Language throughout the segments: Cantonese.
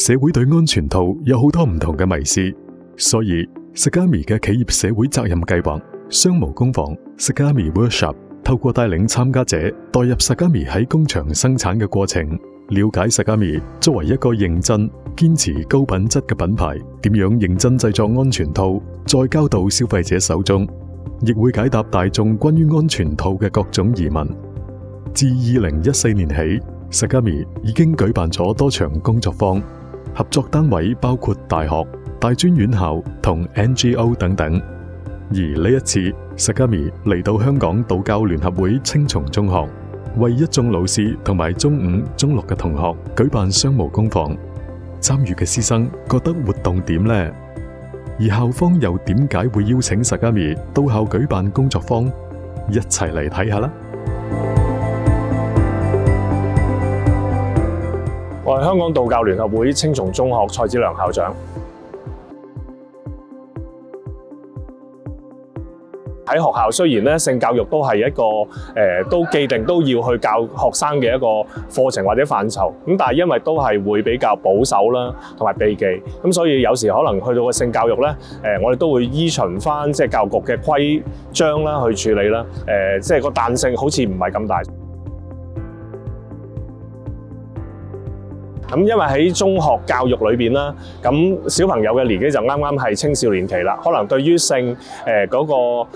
社會對安全套有好多唔同嘅迷思，所以 Sagami 嘅企業社會責任計劃商務工坊 Sagami Workshop 透過帶領參加者代入 Sagami 喺工場生產嘅過程，了解 Sagami 作為一個認真、堅持高品質嘅品牌，點樣認真製作安全套，再交到消費者手中，亦會解答大眾關於安全套嘅各種疑問。自2014年起， Sagami 已經舉辦咗多場工作坊，合作單位包括大學、大專院校同 NGO 等等。而呢一次 Sagami 嚟到香港道教聯合會青松中學，為一眾老師同埋中五、中六嘅同學舉辦商務工坊。參與嘅師生覺得活動點呢？而校方又點解會邀請 Sagami 到校舉辦工作坊？一齊嚟睇下啦！我係香港道教聯合會青松中學蔡子良校長。喺學校雖然咧性教育都係一個都既定都要去教學生嘅一個課程或者範疇，咁但係因為都係會比較保守啦，同埋避忌，咁所以有時可能去到個性教育咧，我哋都會依循翻即係教育局嘅規章啦去處理啦，即係個彈性好似唔係咁大。咁因為喺中學教育裏邊啦，咁小朋友嘅年紀就啱啱係青少年期啦，可能對於性嗰個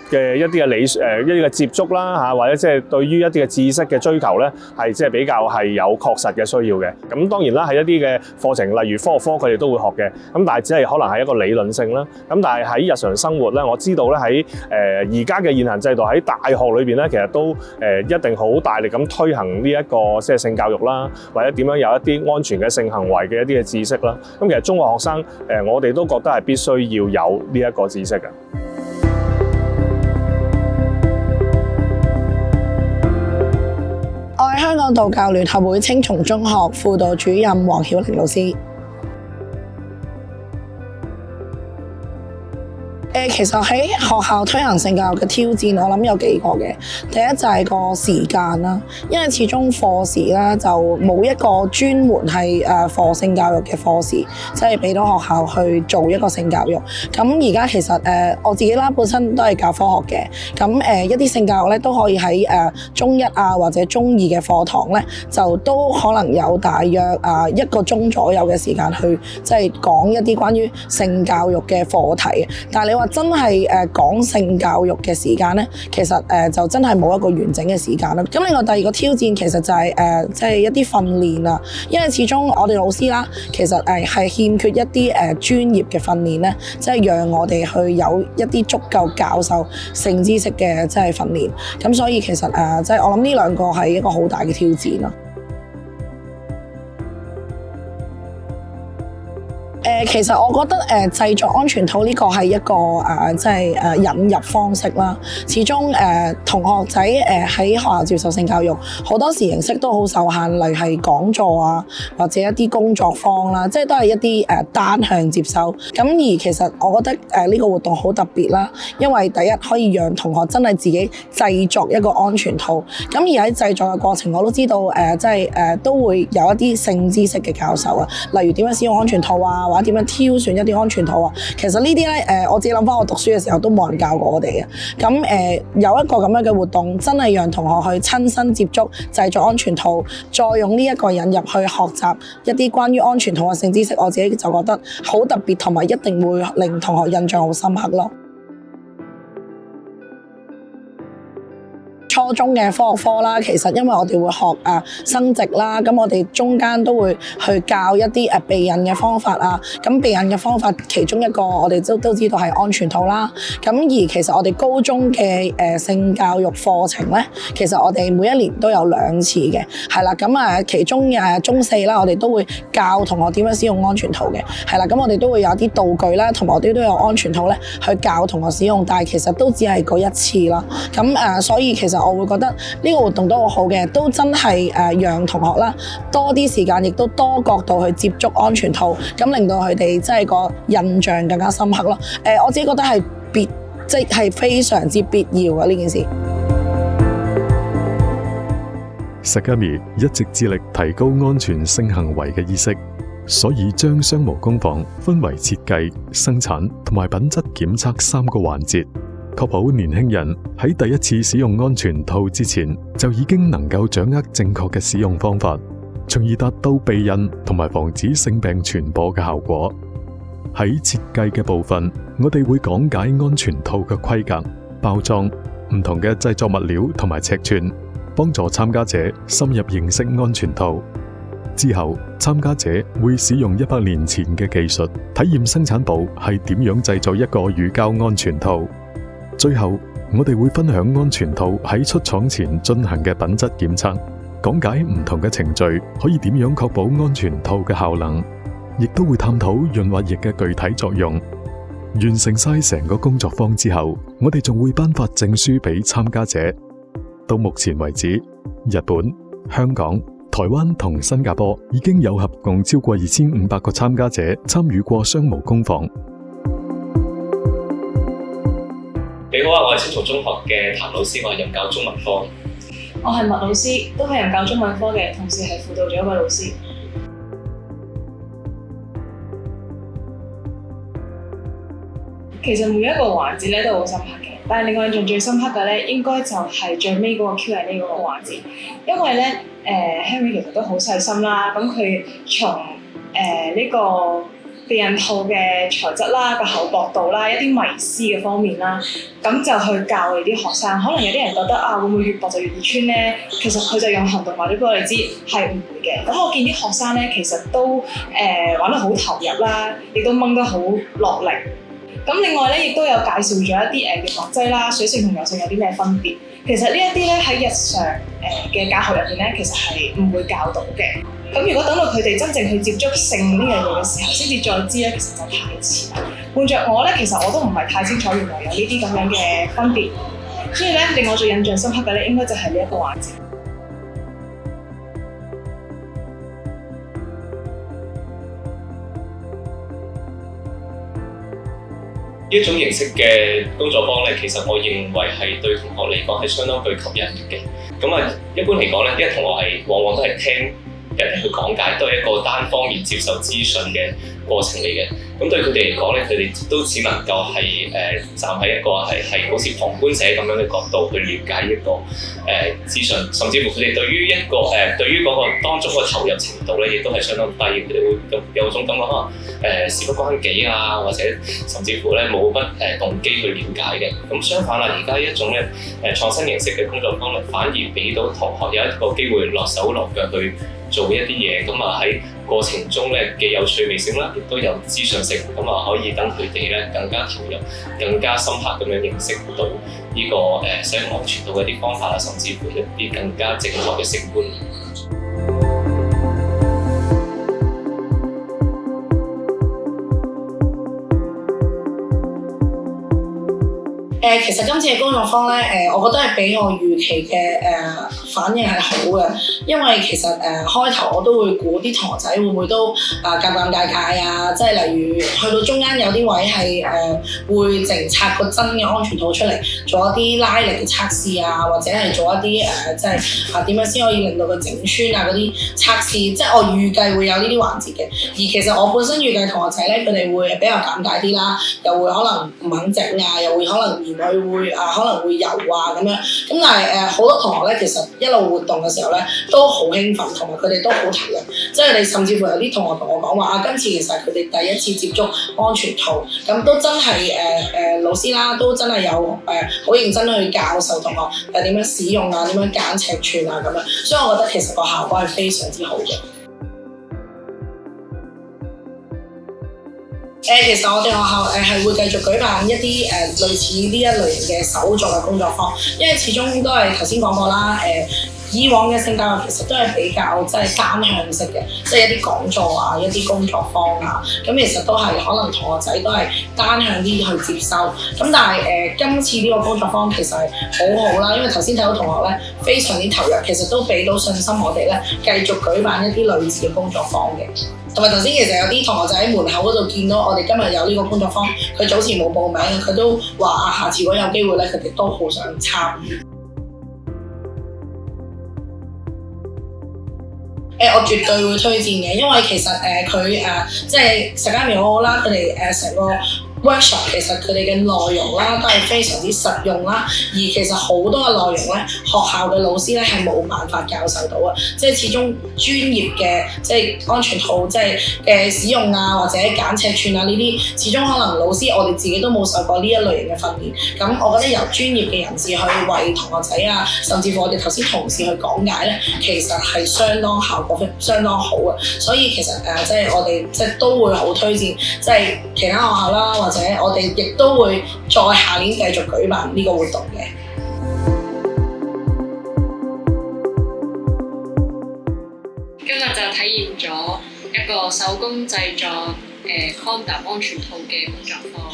嘅一啲嘅一啲嘅接觸啦嚇，或者即係對於一啲嘅知識嘅追求咧，係即係比較係有確實嘅需要嘅。咁當然啦，係一啲嘅課程，例如科學科，佢哋都會學嘅。咁但係只係可能係一個理論性啦。咁但係喺日常生活咧，我知道咧喺而家嘅現行制度喺大學裏邊咧，其實都一定好大力咁推行呢一個即係性教育啦，或者點樣有一啲安全嘅性行為嘅一啲嘅知識啦，咁其實中學學生我哋都覺得係必須要有呢一個知識嘅。我係香港道教聯合會青松中學輔導主任黃曉玲老師。其實喺學校推行性教育嘅挑戰，我諗有幾個嘅。第一就係個時間啦，因為始終課時啦就冇一個專門係課性教育嘅課時，即係俾到學校去做一個性教育。咁而家其實我自己啦，本身都係教科學嘅，咁一啲性教育咧都可以喺中一啊或者中二嘅課堂咧，就都可能有大約1個鐘左右嘅時間去即係講一啲關於性教育嘅課題。但係你話真係講性教育嘅時間咧，其實就真係冇一個完整嘅時間啦。咁另外第二個挑戰其實就係即係一啲訓練啊，因為始終我哋老師啦，其實係欠缺一啲專業嘅訓練咧，即係讓我哋去有一啲足夠教授性知識嘅即係訓練。咁所以其實即係我諗呢兩個係一個好大嘅挑戰啦。其實我覺得製作安全套呢個係一個即係引入方式啦。始終同學仔喺學校接受性教育，好多時形式都好受限，例如係講座啊，或者一啲工作坊啦，即係都係一啲單向接收。咁而其實我覺得呢個活動好特別啦，因為第一可以讓同學真係自己製作一個安全套。咁而喺製作嘅過程，我都知道即係都會有一啲性知識嘅教授啊，例如點樣使用安全套啊，或者點樣挑選一啲安全套啊。其實呢啲咧我自己諗翻我讀書嘅時候都冇人教過我哋嘅。咁有一個咁樣嘅活動，真係讓同學去親身接觸製作安全套，再用呢一個引入去學習一啲關於安全套嘅性知識，我自己就覺得好特別，同埋一定會令同學印象好深刻咯。初中嘅科學科啦，其實因為我哋會學生殖啦，咁我哋中間都會去教一啲避孕嘅方法啊。咁避孕嘅方法其中一個我哋都知道係安全套啦。咁而其實我哋高中嘅性教育課程咧，其實我哋每一年都有2次嘅，係啦。咁其中中四啦，我哋都會教同學點樣使用安全套嘅，係啦。咁我哋都會有啲道具啦，同埋我哋都有安全套咧去教同學使用，但係其實都只係嗰1次啦。咁所以其實我會覺得呢個活動都好好嘅，都真係讓同學啦多啲時間，亦都多角度去接觸安全套，咁令到佢哋即係個印象更加深刻咯。我自己覺得係即係非常之必要嘅呢件事。Sagami 一直致力提高安全性行為嘅意識，所以將商務工坊分為設計、生產同埋品質檢測3個環節，確保年輕人喺第一次使用安全套之前就已經能夠掌握正確嘅使用方法，從而達到避孕同埋防止性病傳播嘅效果。喺設計嘅部分，我哋會講解安全套嘅規格、包裝、唔同嘅製作物料同埋尺寸，幫助參加者深入認識安全套。之後，參加者會使用100年前嘅技術，體驗生產部係點樣製作一個乳膠安全套。最後，我哋會分享安全套喺出廠前進行嘅品質檢測，講解唔同嘅程序可以點樣確保安全套嘅效能，亦都會探討潤滑液嘅具體作用。完成晒成個工作坊之後，我哋仲會頒發證書俾參加者。到目前為止，日本、香港、台灣同新加坡已經有合共超過2500個參加者參與過商務工坊。你好啊，我係青松中學嘅譚老師，我係任教中文科。我係麥老師，都係任教中文科嘅，同時係輔導咗一位老師。其實每一個環節咧都好深刻嘅，但係令我印象最深刻嘅咧，應該就係最尾嗰個 Q&A 嗰個環節，因為咧Henry 其實都好細心啦，咁佢從呢個避孕套嘅材質啦、個厚薄度啦、一啲迷思嘅方面啦，咁就去教我哋啲學生。可能有啲人覺得啊，會唔會越薄就越易穿咧？其實佢就用行動話咗俾我哋知係唔會嘅。咁我見啲學生咧，其實都玩得好投入啦，亦都掹得好落力。咁另外咧，亦都有介紹咗一啲潤滑劑啦、水性同油性有啲咩分別。其實呢一啲咧喺日常嘅教學入邊咧，其實係唔會教到嘅。咁如果等到佢哋真正去接觸性呢樣嘢嘅時候，先至再知咧，其實就太遲啦。換着我咧，其實我都唔係太清楚原來有呢啲咁樣嘅分別。所以咧，令我最印象深刻嘅咧，應該就係呢一個環節。呢一種形式嘅工作坊咧，其實我認為係對同學嚟講係相當具吸引力嘅。咁啊，一般嚟講咧，啲同學係往往都係聽人哋去講解，都係一個單方面接受資訊嘅過程嚟嘅。咁對佢哋嚟講咧，佢哋都只能夠係站喺一個係好似旁觀者咁樣嘅角度去了解一個資訊，甚至乎佢哋對於一個對於嗰個當中嘅投入程度咧，亦都係相當低。佢哋會有種感覺可能事不關己啊，或者甚至乎咧冇乜動機去了解嘅。咁相反啦，而家一種咧創新形式嘅工作方法，反而俾到同學有一個機會落手落腳去做一啲嘢，咁啊喺過程中咧既有趣味性啦，亦都有資訊性，咁啊可以等佢哋咧更加投入、更加深刻咁樣認識到呢個使用安全套嘅一啲方法啊，甚至乎一啲更加正確嘅性觀念。其實今次嘅工作坊咧，我覺得係比我預期嘅反應係好嘅，因為其實開頭我都會估啲同學仔會唔會都尷尬啊，即係例如去到中間有啲位係會淨拆個真嘅安全套出嚟，做一啲拉力嘅測試啊，或者係做一啲即係點樣先可以令到佢整穿啊嗰啲測試，即係我預計會有呢啲環節嘅。而其實我本身預計同學仔咧，佢哋會比較尷尬啲啦，又會可能唔肯整啊，又會可能嫌佢會可能會油啊咁樣。咁但係好多同學咧，其實一路活動嘅時候咧，都好興奮，同埋佢哋都好投入。即係你甚至乎有啲同學同我講話今次其實佢哋第一次接觸安全套，咁都真係老師啦，都真係有好認真去教授同學點樣使用啊，點樣揀尺寸啊咁樣。所以我覺得其實個效果係非常之好嘅。其實我哋學校係會繼續舉辦一啲類似呢一類型嘅手作嘅工作坊，因為始終都係頭先講過啦，以往嘅性教育其實都係比較即係單向式嘅，即係一啲講座啊、一啲工作坊啊，咁其實都係可能同學仔都係單向啲去接收。咁但係今次呢個工作坊其實係好好啦，因為頭先睇到同學咧非常之投入，其實都俾到信心我哋咧繼續舉辦一啲類似嘅工作坊嘅。同埋頭先其實有啲同學仔喺門口嗰度見到我哋今日有呢個工作坊，佢早前冇報名嘅，佢都話下次如果有機會咧，佢哋都好想參與。我絕對會推薦嘅，因為其實佢即係Sagami好好啦，佢哋成個 workshop 其實佢哋嘅內容啦都係非常之實用啦，而其實好多嘅內容咧，學校嘅老師咧係冇辦法教授到啊，即係始終專業嘅即係安全套即係嘅使用啊，或者揀尺寸啊呢啲，始終可能老師我哋自己都冇受過呢一類型嘅訓練，咁我覺得由專業嘅人士去為同學仔啊，甚至乎我哋頭先同事去講解咧，其實係相當效果相當好啊，所以其實即係我哋即係都會好推薦，即係其他學校啦。或者我哋亦都會再下年繼續舉辦呢個活動嘅。今日就體驗咗一個手工製作condom 安全套嘅工作坊，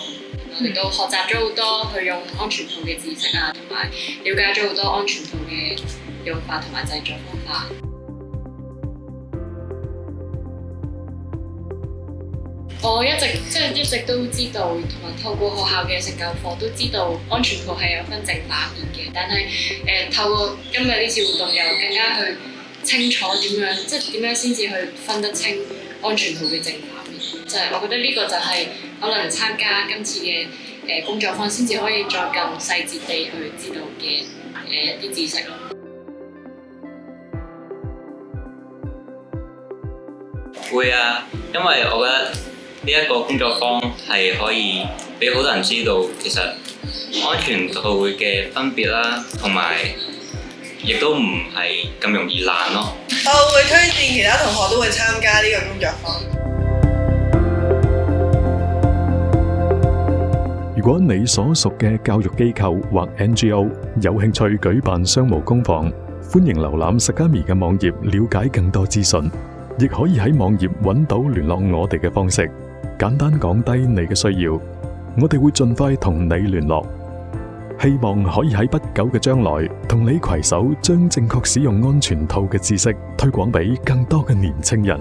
我哋都學習咗好多去用安全套嘅知識啊，同埋了解咗好多安全套嘅用法同埋製作方法。我一直都知道，同埋透過學校嘅性教課都知道安全套係有分正反面嘅，但係透過今日呢次活動又更加去清楚點樣先至去分得清安全套嘅正反面。就係我覺得呢個就係可能參加今次嘅工作坊先至可以再更細節地去知道嘅一啲知識咯。會啊，因為我覺得呢一個工作坊係可以俾好多人知道，其實安全套嘅分別啦，同埋亦都唔係咁容易爛咯。我會推薦其他同學都會參加呢個工作坊。如果你所屬嘅教育機構或 NGO 有興趣舉辦商務工坊，歡迎瀏覽 Sagami 嘅網頁了解更多資訊，亦可以喺網頁揾到聯絡我哋嘅方式。簡單講低你嘅需要，我哋會盡快同你聯絡。希望可以喺不久嘅將來同你攜手，將正確使用安全套嘅知識推廣俾更多嘅年輕人。